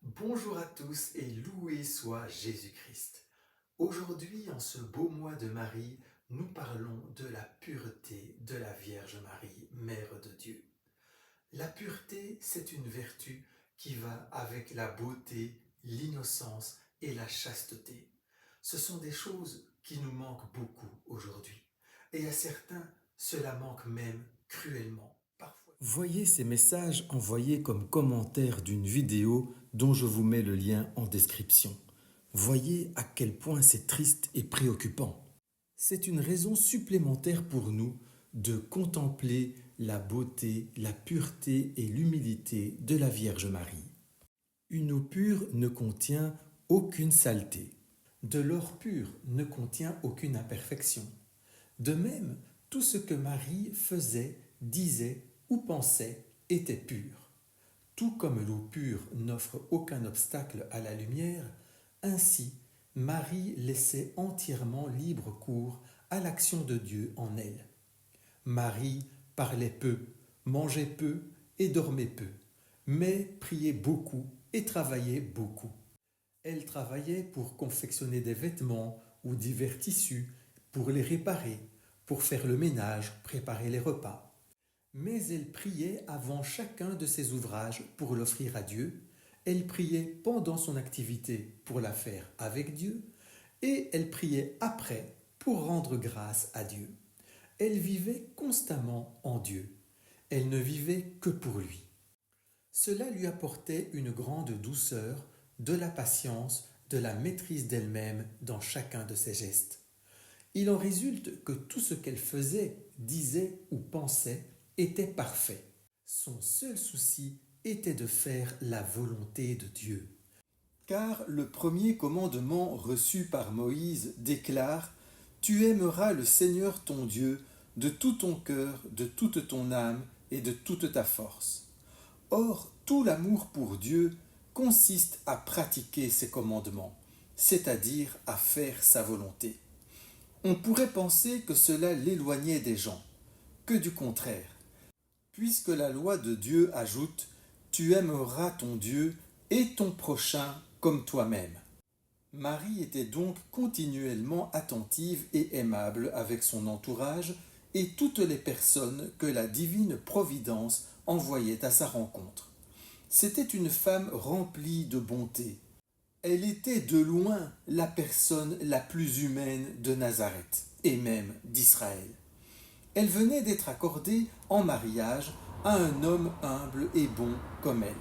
Bonjour à tous et loué soit Jésus-Christ. Aujourd'hui, en ce beau mois de Marie, nous parlons de la pureté de la Vierge Marie, Mère de Dieu. La pureté, c'est une vertu qui va avec la beauté, l'innocence et la chasteté. Ce sont des choses qui nous manquent beaucoup aujourd'hui. Et à certains, cela manque même cruellement, parfois. Voyez ces messages envoyés comme commentaire d'une vidéo dont je vous mets le lien en description. Voyez à quel point c'est triste et préoccupant. C'est une raison supplémentaire pour nous de contempler la beauté, la pureté et l'humilité de la Vierge Marie. Une eau pure ne contient aucune saleté. De l'or pur ne contient aucune imperfection. De même, tout ce que Marie faisait, disait ou pensait était pur. Tout comme l'eau pure n'offre aucun obstacle à la lumière, ainsi Marie laissait entièrement libre cours à l'action de Dieu en elle. Marie parlait peu, mangeait peu et dormait peu, mais priait beaucoup et travaillait beaucoup. Elle travaillait pour confectionner des vêtements ou divers tissus, pour les réparer, pour faire le ménage, préparer les repas. Mais elle priait avant chacun de ses ouvrages pour l'offrir à Dieu, elle priait pendant son activité pour la faire avec Dieu, et elle priait après pour rendre grâce à Dieu. Elle vivait constamment en Dieu. Elle ne vivait que pour lui. Cela lui apportait une grande douceur, de la patience, de la maîtrise d'elle-même dans chacun de ses gestes. Il en résulte que tout ce qu'elle faisait, disait ou pensait était parfait. Son seul souci était de faire la volonté de Dieu. Car le premier commandement reçu par Moïse déclare « Tu aimeras le Seigneur ton Dieu de tout ton cœur, de toute ton âme et de toute ta force. » Or, tout l'amour pour Dieu consiste à pratiquer ses commandements, c'est-à-dire à faire sa volonté. On pourrait penser que cela l'éloignait des gens, que du contraire, puisque la loi de Dieu ajoute « Tu aimeras ton Dieu et ton prochain comme toi-même ». Marie était donc continuellement attentive et aimable avec son entourage et toutes les personnes que la divine providence envoyait à sa rencontre. C'était une femme remplie de bonté. Elle était de loin la personne la plus humaine de Nazareth et même d'Israël. Elle venait d'être accordée en mariage à un homme humble et bon comme elle,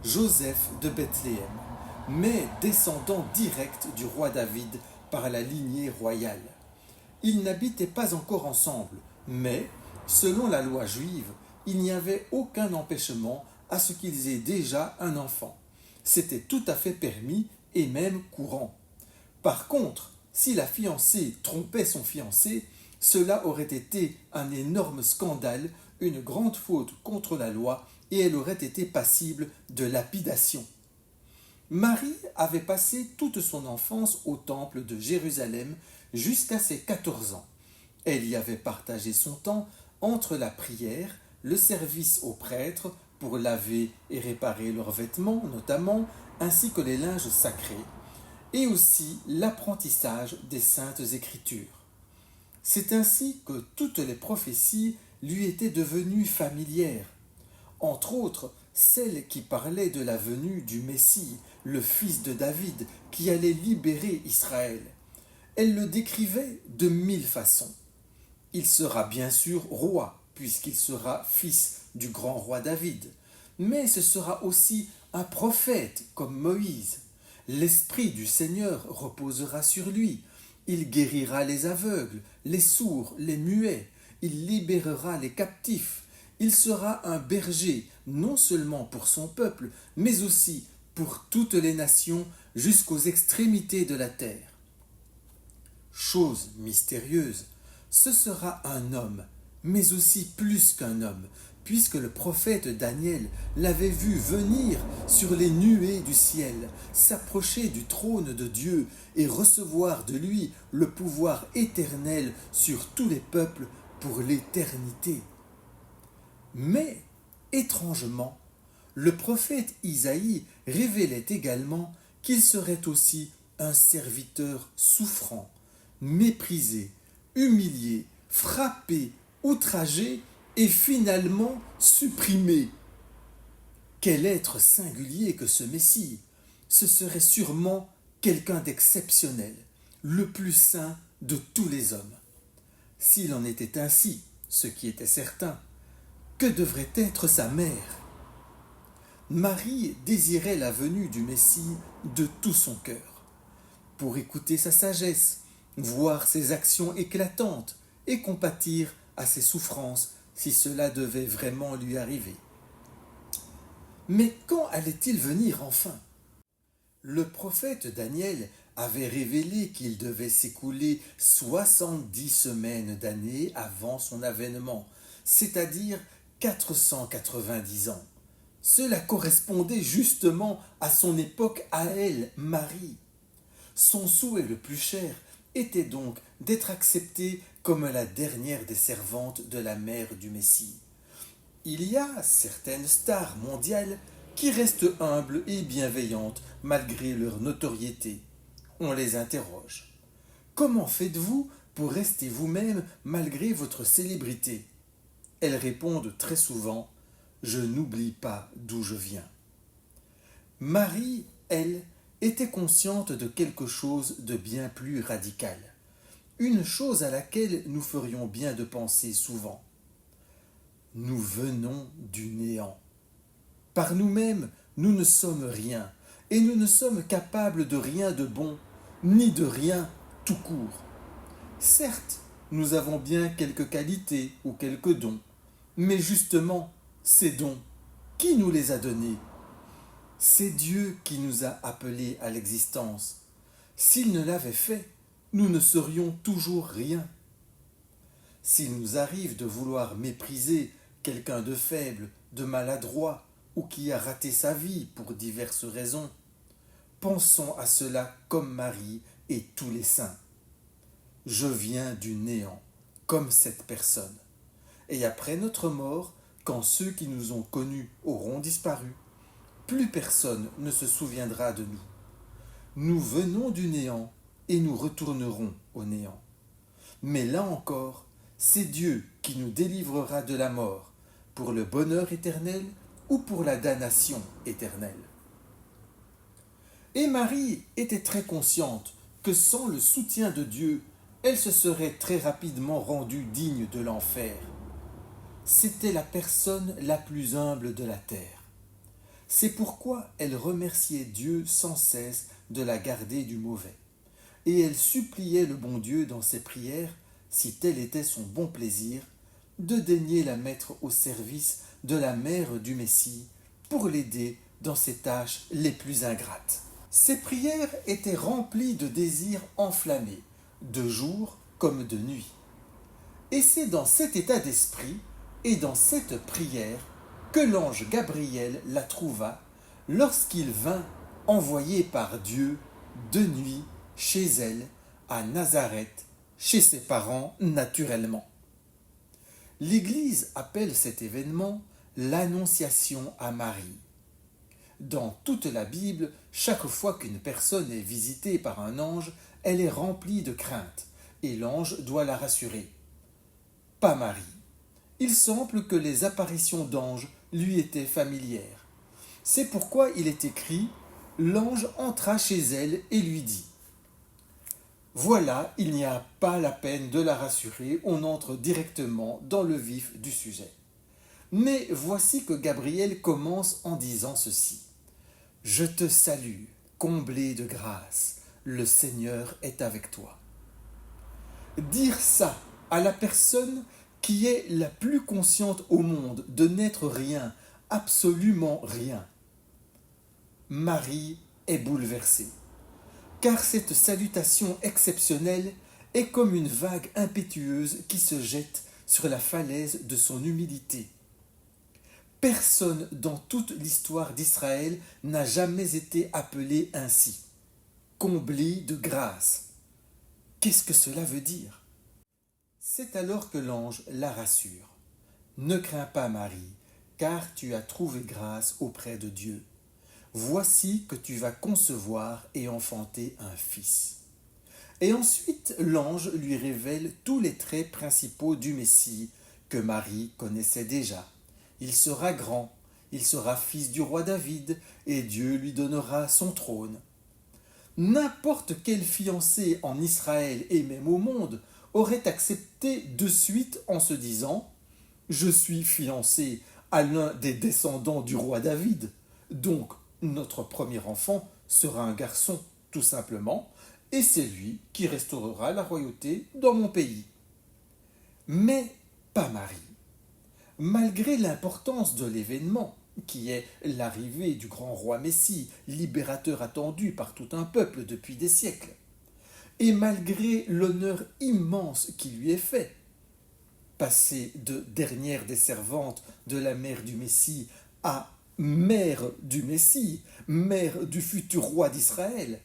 Joseph de Bethléem, mais descendant direct du roi David par la lignée royale. Ils n'habitaient pas encore ensemble, mais, selon la loi juive, il n'y avait aucun empêchement à ce qu'ils aient déjà un enfant. C'était tout à fait permis et même courant. Par contre, si la fiancée trompait son fiancé, cela aurait été un énorme scandale, une grande faute contre la loi, et elle aurait été passible de lapidation. Marie avait passé toute son enfance au temple de Jérusalem jusqu'à ses 14 ans. Elle y avait partagé son temps entre la prière, le service aux prêtres pour laver et réparer leurs vêtements notamment, ainsi que les linges sacrés, et aussi l'apprentissage des saintes écritures. C'est ainsi que toutes les prophéties lui étaient devenues familières, entre autres celle qui parlait de la venue du Messie, le fils de David, qui allait libérer Israël. Elle le décrivait de 1000 façons. Il sera bien sûr roi, puisqu'il sera fils du grand roi David, mais ce sera aussi un prophète comme Moïse. L'Esprit du Seigneur reposera sur lui. Il guérira les aveugles, les sourds, les muets. Il libérera les captifs. Il sera un berger, non seulement pour son peuple, mais aussi pour toutes les nations jusqu'aux extrémités de la terre. Chose mystérieuse, ce sera un homme, mais aussi plus qu'un homme, puisque le prophète Daniel l'avait vu venir sur les nuées du ciel, s'approcher du trône de Dieu et recevoir de lui le pouvoir éternel sur tous les peuples pour l'éternité. Mais, étrangement, Le prophète Isaïe révélait également qu'il serait aussi un serviteur souffrant, méprisé, humilié, frappé, outragé et finalement supprimé. Quel être singulier que ce Messie! Ce serait sûrement quelqu'un d'exceptionnel, le plus saint de tous les hommes. S'il en était ainsi, ce qui était certain, que devrait être sa mère? Marie désirait la venue du Messie de tout son cœur, pour écouter sa sagesse, voir ses actions éclatantes et compatir à ses souffrances si cela devait vraiment lui arriver. Mais quand allait-il venir enfin? Le prophète Daniel avait révélé qu'il devait s'écouler 70 semaines d'années avant son avènement, c'est-à-dire 490 ans. Cela correspondait justement à son époque à elle, Marie. Son souhait le plus cher était donc d'être acceptée comme la dernière des servantes de la mère du Messie. Il y a certaines stars mondiales qui restent humbles et bienveillantes malgré leur notoriété. On les interroge. Comment faites-vous pour rester vous-même malgré votre célébrité? Elles répondent très souvent: je n'oublie pas d'où je viens. Marie, elle, était consciente de quelque chose de bien plus radical. Une chose à laquelle nous ferions bien de penser souvent. Nous venons du néant. Par nous-mêmes, nous ne sommes rien, et nous ne sommes capables de rien de bon, ni de rien tout court. Certes, nous avons bien quelques qualités ou quelques dons, mais justement, ces dons, qui nous les a donnés? C'est Dieu qui nous a appelés à l'existence. S'il ne l'avait fait, nous ne serions toujours rien. S'il nous arrive de vouloir mépriser quelqu'un de faible, de maladroit, ou qui a raté sa vie pour diverses raisons, pensons à cela comme Marie et tous les saints. Je viens du néant, comme cette personne. Et après notre mort, quand ceux qui nous ont connus auront disparu, plus personne ne se souviendra de nous. Nous venons du néant et nous retournerons au néant. Mais là encore, c'est Dieu qui nous délivrera de la mort, pour le bonheur éternel ou pour la damnation éternelle. Et Marie était très consciente que sans le soutien de Dieu, elle se serait très rapidement rendue digne de l'enfer. C'était la personne la plus humble de la terre. C'est pourquoi elle remerciait Dieu sans cesse de la garder du mauvais. Et elle suppliait le bon Dieu dans ses prières, si tel était son bon plaisir, de daigner la mettre au service de la mère du Messie pour l'aider dans ses tâches les plus ingrates. Ses prières étaient remplies de désirs enflammés, de jour comme de nuit. Et c'est dans cet état d'esprit et dans cette prière que l'ange Gabriel la trouva lorsqu'il vint, envoyé par Dieu, de nuit, chez elle, à Nazareth, chez ses parents naturellement. L'Église appelle cet événement l'Annonciation à Marie. Dans toute la Bible, chaque fois qu'une personne est visitée par un ange, elle est remplie de crainte, et l'ange doit la rassurer. Pas Marie. Il semble que les apparitions d'anges lui étaient familières. C'est pourquoi il est écrit « L'ange entra chez elle et lui dit ». Voilà, il n'y a pas la peine de la rassurer, on entre directement dans le vif du sujet. Mais voici que Gabriel commence en disant ceci. « Je te salue, comblée de grâce, le Seigneur est avec toi. » Dire ça à la personne qui est la plus consciente au monde de n'être rien, absolument rien. Marie est bouleversée, car cette salutation exceptionnelle est comme une vague impétueuse qui se jette sur la falaise de son humilité. Personne dans toute l'histoire d'Israël n'a jamais été appelé ainsi, comblé de grâce. Qu'est-ce que cela veut dire? C'est alors que l'ange la rassure. Ne crains pas, Marie, car tu as trouvé grâce auprès de Dieu. Voici que tu vas concevoir et enfanter un fils. Et ensuite, l'ange lui révèle tous les traits principaux du Messie que Marie connaissait déjà. Il sera grand, il sera fils du roi David, et Dieu lui donnera son trône. N'importe quel fiancé en Israël et même au monde aurait accepté de suite en se disant « Je suis fiancé à l'un des descendants du roi David, donc notre premier enfant sera un garçon, tout simplement, et c'est lui qui restaurera la royauté dans mon pays. » Mais pas Marie. Malgré l'importance de l'événement, qui est l'arrivée du grand roi Messie, libérateur attendu par tout un peuple depuis des siècles, et malgré l'honneur immense qui lui est fait, passer de dernière des servantes de la mère du Messie à mère du Messie, mère du futur roi d'Israël,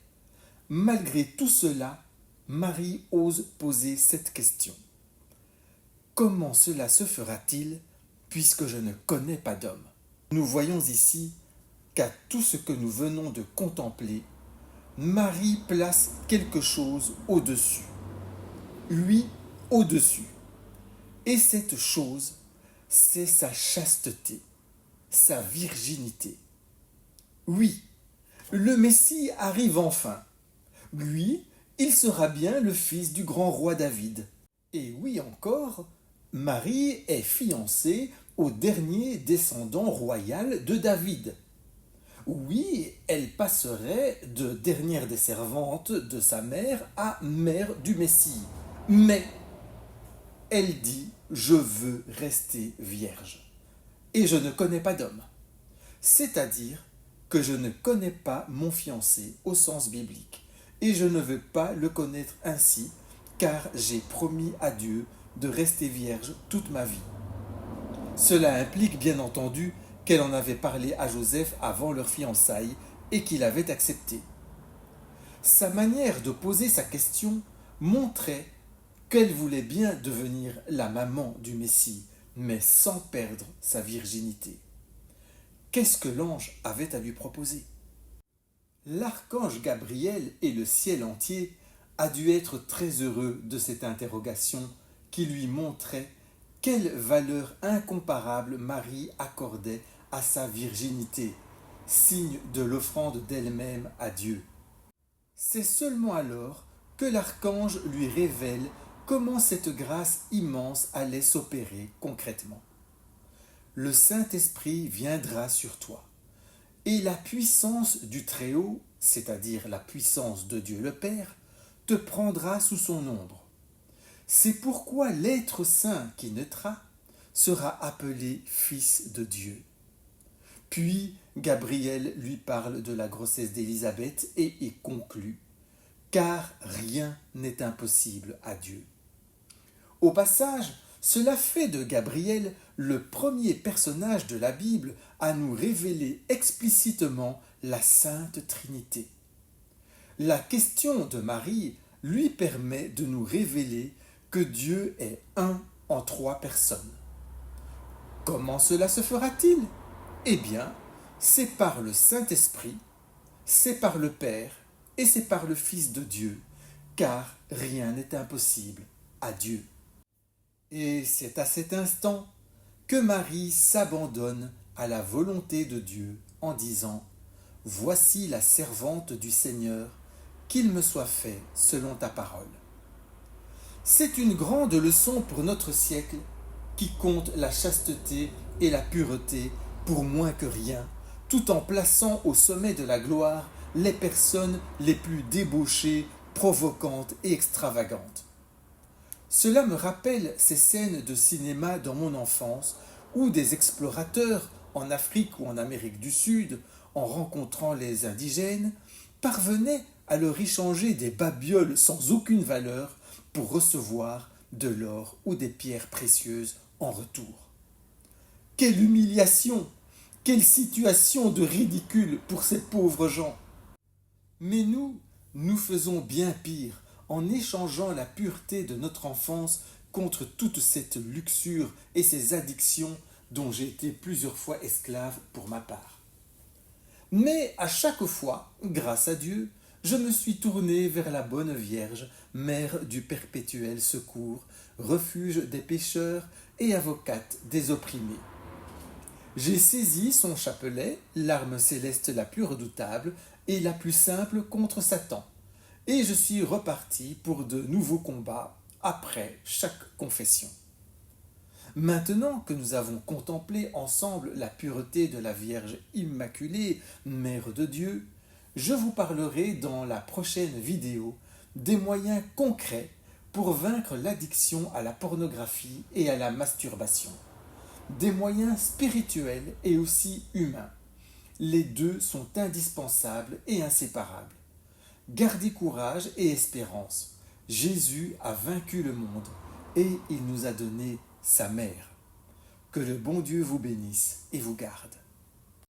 malgré tout cela, Marie ose poser cette question. Comment cela se fera-t-il puisque je ne connais pas d'homme? Nous voyons ici qu'à tout ce que nous venons de contempler, Marie place quelque chose au-dessus. Lui au-dessus. Et cette chose, c'est sa chasteté, sa virginité. Oui, le Messie arrive enfin. Lui, il sera bien le fils du grand roi David. Et oui encore, Marie est fiancée au dernier descendant royal de David. Oui, elle passerait de dernière des servantes de sa mère à mère du Messie. Mais elle dit « Je veux rester vierge. Et je ne connais pas d'homme. » C'est-à-dire que je ne connais pas mon fiancé au sens biblique. Et je ne veux pas le connaître ainsi, car j'ai promis à Dieu de rester vierge toute ma vie. Cela implique bien entendu qu'elle en avait parlé à Joseph avant leur fiançailles et qu'il avait accepté. Sa manière de poser sa question montrait qu'elle voulait bien devenir la maman du Messie, mais sans perdre sa virginité. Qu'est-ce que l'ange avait à lui proposer? L'archange Gabriel et le ciel entier a dû être très heureux de cette interrogation qui lui montrait quelle valeur incomparable Marie accordait à sa virginité, signe de l'offrande d'elle-même à Dieu. C'est seulement alors que l'archange lui révèle comment cette grâce immense allait s'opérer concrètement. Le Saint-Esprit viendra sur toi, et la puissance du Très-Haut, c'est-à-dire la puissance de Dieu le Père, te prendra sous son ombre. C'est pourquoi l'être saint qui naîtra sera appelé Fils de Dieu. Puis Gabriel lui parle de la grossesse d'Élisabeth et y conclut « Car rien n'est impossible à Dieu ». Au passage, cela fait de Gabriel le premier personnage de la Bible à nous révéler explicitement la Sainte Trinité. La question de Marie lui permet de nous révéler que Dieu est un en trois personnes. Comment cela se fera-t-il? Eh bien, c'est par le Saint-Esprit, c'est par le Père et c'est par le Fils de Dieu, car rien n'est impossible à Dieu. Et c'est à cet instant que Marie s'abandonne à la volonté de Dieu en disant « Voici la servante du Seigneur, qu'il me soit fait selon ta parole. » C'est une grande leçon pour notre siècle qui compte la chasteté et la pureté pour moins que rien, tout en plaçant au sommet de la gloire les personnes les plus débauchées, provocantes et extravagantes. Cela me rappelle ces scènes de cinéma dans mon enfance où des explorateurs en Afrique ou en Amérique du Sud, en rencontrant les indigènes, parvenaient à leur échanger des babioles sans aucune valeur pour recevoir de l'or ou des pierres précieuses en retour. Quelle humiliation! Quelle situation de ridicule pour ces pauvres gens! Mais nous faisons bien pire en échangeant la pureté de notre enfance contre toute cette luxure et ces addictions dont j'ai été plusieurs fois esclave pour ma part. Mais à chaque fois, grâce à Dieu, je me suis tourné vers la bonne Vierge, mère du perpétuel secours, refuge des pécheurs et avocate des opprimés. J'ai saisi son chapelet, l'arme céleste la plus redoutable et la plus simple contre Satan, et je suis reparti pour de nouveaux combats après chaque confession. Maintenant que nous avons contemplé ensemble la pureté de la Vierge Immaculée, Mère de Dieu, je vous parlerai dans la prochaine vidéo des moyens concrets pour vaincre l'addiction à la pornographie et à la masturbation. Des moyens spirituels et aussi humains. Les deux sont indispensables et inséparables. Gardez courage et espérance. Jésus a vaincu le monde et il nous a donné sa mère. Que le bon Dieu vous bénisse et vous garde.